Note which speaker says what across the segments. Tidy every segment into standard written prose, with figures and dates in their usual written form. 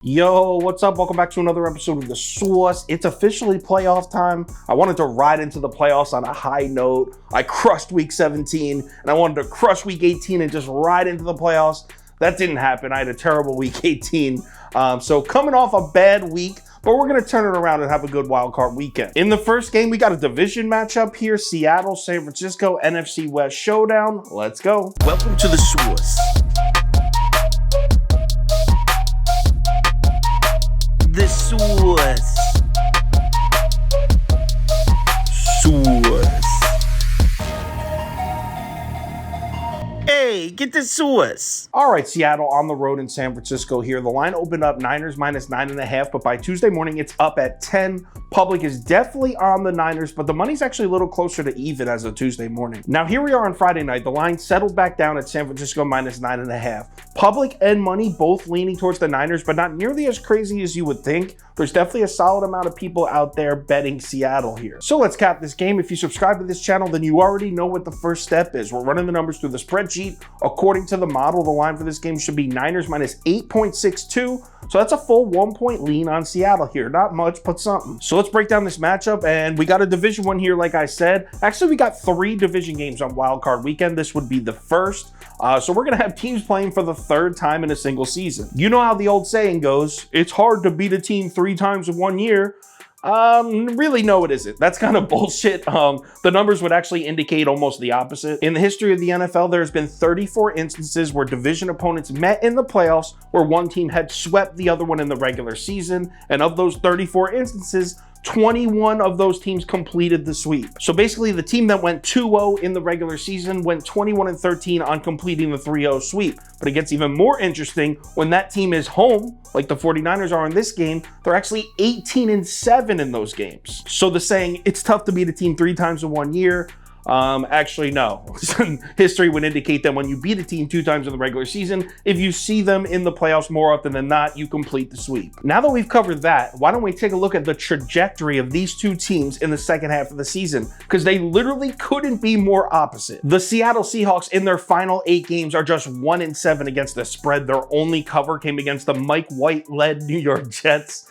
Speaker 1: Yo, what's up? Welcome back to another episode of The Sauce. It's officially playoff time. I wanted to ride into the playoffs on a high note. I crushed week 17 and I wanted to crush week 18 and just ride into the playoffs. That didn't happen. I had a terrible week 18. So coming off a bad week, but we're going to turn it around and have a good wild card weekend. In the first game, we got a division matchup here. Seattle, San Francisco, NFC West showdown. Let's go.
Speaker 2: Welcome to The Sauce. The Sauce. Sauce. Hey, get the sauce.
Speaker 1: All right, Seattle on the road in San Francisco here. The line opened up Niners minus 9.5, but by Tuesday morning, it's up at 10. Public is definitely on the Niners, but the money's actually a little closer to even as of Tuesday morning. Now, here we are on Friday night. The line settled back down at San Francisco minus 9.5. Public and money both leaning towards the Niners, but not nearly as crazy as you would think. There's definitely a solid amount of people out there betting Seattle here. So let's cap this game. If you subscribe to this channel, then you already know what the first step is. We're running the numbers through the spreadsheet. According to the model, the line for this game should be Niners minus 8.62. So that's a full 1 point lean on Seattle here. Not much, but something. So let's break down this matchup, and we got a division one here, like I said. Actually, we got 3 division games on Wild Card Weekend. This would be the first. So we're going to have teams playing for the 3rd time in a single season. You know how the old saying goes, it's hard to beat a team 3 times in 1 year. Really, no, it isn't. That's kind of bullshit. The numbers would actually indicate almost the opposite. In the history of the NFL, there's been 34 instances where division opponents met in the playoffs where one team had swept the other one in the regular season. And of those 34 instances, 21 of those teams completed the sweep. So basically, the team that went 2-0 in the regular season went 21-13 on completing the 3-0 sweep. But it gets even more interesting when that team is home, like the 49ers are in this game. They're actually 18-7 in those games. So the saying, it's tough to beat a team 3 times in 1 year, actually, no. History would indicate that when you beat a team 2 times in the regular season, if you see them in the playoffs more often than not, you complete the sweep. Now that we've covered that, why don't we take a look at the trajectory of these 2 teams in the second half of the season? Because they literally couldn't be more opposite. The Seattle Seahawks in their final 8 games are just 1-7 against the spread. Their only cover came against the Mike White-led New York Jets.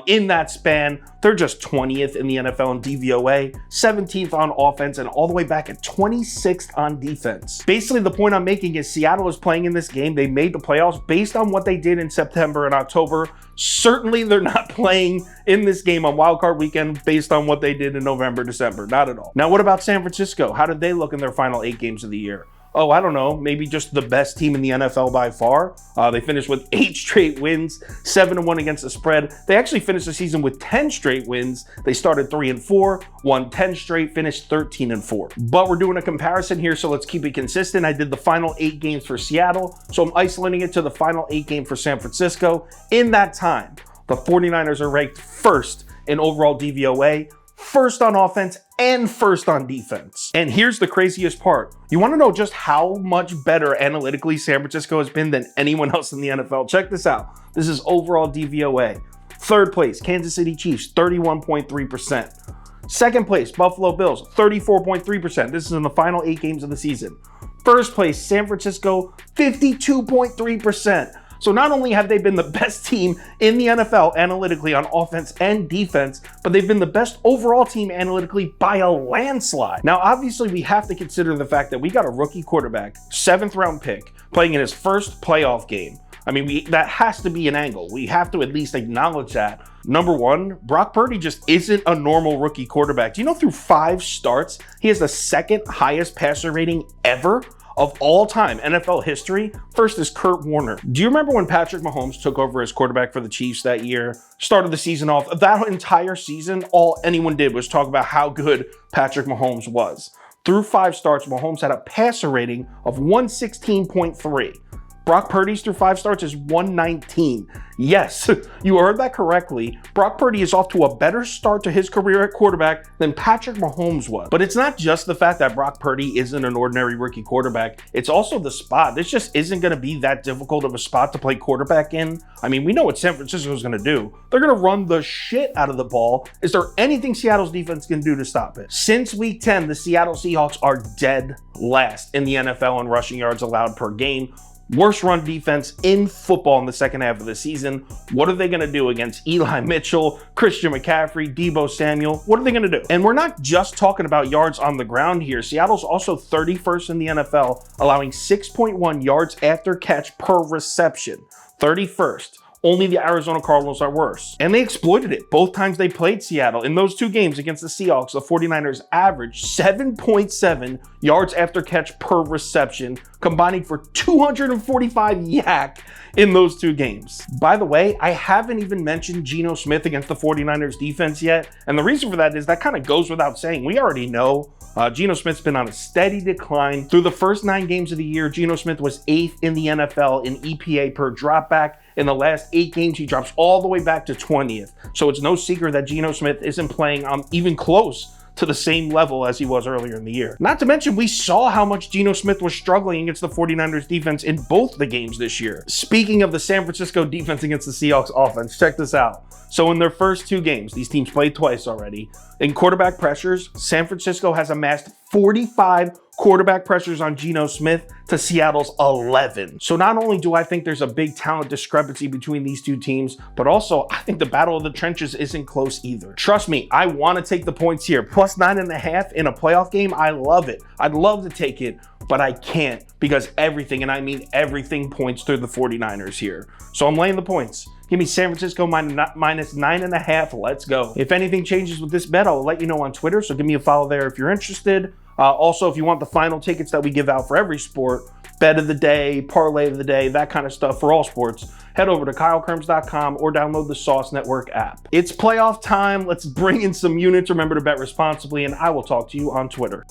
Speaker 1: In that span, they're just 20th in the NFL in DVOA, 17th on offense, and all the way back at 26th on defense. Basically, the point I'm making is Seattle is playing in this game. They made the playoffs based on what they did in September and October. Certainly, they're not playing in this game on Wild Card Weekend based on what they did in November, December. Not at all. Now, what about San Francisco? How did they look in their final 8 games of the year? Oh, I don't know, maybe just the best team in the NFL by far. They finished with 8 straight wins, 7-1 against the spread. They actually finished the season with 10 straight wins. They started 3-4, won 10 straight, finished 13-4. But we're doing a comparison here, so let's keep it consistent. I did the final 8 games for Seattle, so I'm isolating it to the final 8 game for San Francisco. In that time, the 49ers are ranked 1st in overall DVOA, 1st on offense, and 1st on defense. And here's the craziest part. You want to know just how much better analytically San Francisco has been than anyone else in the NFL? Check this out. This is overall DVOA. 3rd place, Kansas City Chiefs, 31.3%. 2nd place, Buffalo Bills, 34.3%. This is in the final 8 games of the season. 1st place, San Francisco, 52.3%. So not only have they been the best team in the NFL analytically on offense and defense, but they've been the best overall team analytically by a landslide. Now, obviously, we have to consider the fact that we got a rookie quarterback, 7th round pick, playing in his first playoff game. I mean, that has to be an angle. We have to at least acknowledge that. Number one, Brock Purdy just isn't a normal rookie quarterback. Do you know through 5 starts, he has the 2nd highest passer rating ever? Of all time, NFL history? First is Kurt Warner. Do you remember when Patrick Mahomes took over as quarterback for the Chiefs that year? Started the season off, that entire season, all anyone did was talk about how good Patrick Mahomes was. Through 5 starts, Mahomes had a passer rating of 116.3. Brock Purdy's through 5 starts is 119. Yes, you heard that correctly. Brock Purdy is off to a better start to his career at quarterback than Patrick Mahomes was. But it's not just the fact that Brock Purdy isn't an ordinary rookie quarterback. It's also the spot. This just isn't going to be that difficult of a spot to play quarterback in. I mean, we know what San Francisco is going to do. They're going to run the shit out of the ball. Is there anything Seattle's defense can do to stop it? Since week 10, the Seattle Seahawks are dead last in the NFL in rushing yards allowed per game. Worst run defense in football in the second half of the season. What are they going to do against Eli Mitchell, Christian McCaffrey, Deebo Samuel? What are they going to do? And we're not just talking about yards on the ground here. Seattle's also 31st in the NFL, allowing 6.1 yards after catch per reception. 31st. Only the Arizona Cardinals are worse. And they exploited it both times they played Seattle. In those two games against the Seahawks, the 49ers averaged 7.7 yards after catch per reception, combining for 245 yak in those two games. By the way, I haven't even mentioned Geno Smith against the 49ers defense yet. And the reason for that is that kind of goes without saying. We already know Geno Smith's been on a steady decline. Through the first 9 games of the year, Geno Smith was 8th in the NFL in EPA per dropback. In the last 8 games, he drops all the way back to 20th. So it's no secret that Geno Smith isn't playing even close to the same level as he was earlier in the year. Not to mention, we saw how much Geno Smith was struggling against the 49ers defense in both the games this year. Speaking of the San Francisco defense against the Seahawks offense, check this out. So in their first 2 games, these teams played twice already. In quarterback pressures, San Francisco has amassed 45 quarterback pressures on Geno Smith to Seattle's 11. So not only do I think there's a big talent discrepancy between these two teams, but also I think the battle of the trenches isn't close either. Trust me, I want to take the points here. Plus 9.5 in a playoff game, I love it. I'd love to take it, but I can't because everything, and I mean everything, points to the 49ers here. So I'm laying the points. Give me San Francisco minus 9.5. Let's go. If anything changes with this bet, I'll let you know on Twitter. So give me a follow there if you're interested. Also, if you want the final tickets that we give out for every sport, bet of the day, parlay of the day, that kind of stuff for all sports, head over to KyleKirms.com or download the Sauce Network app. It's playoff time. Let's bring in some units. Remember to bet responsibly, and I will talk to you on Twitter.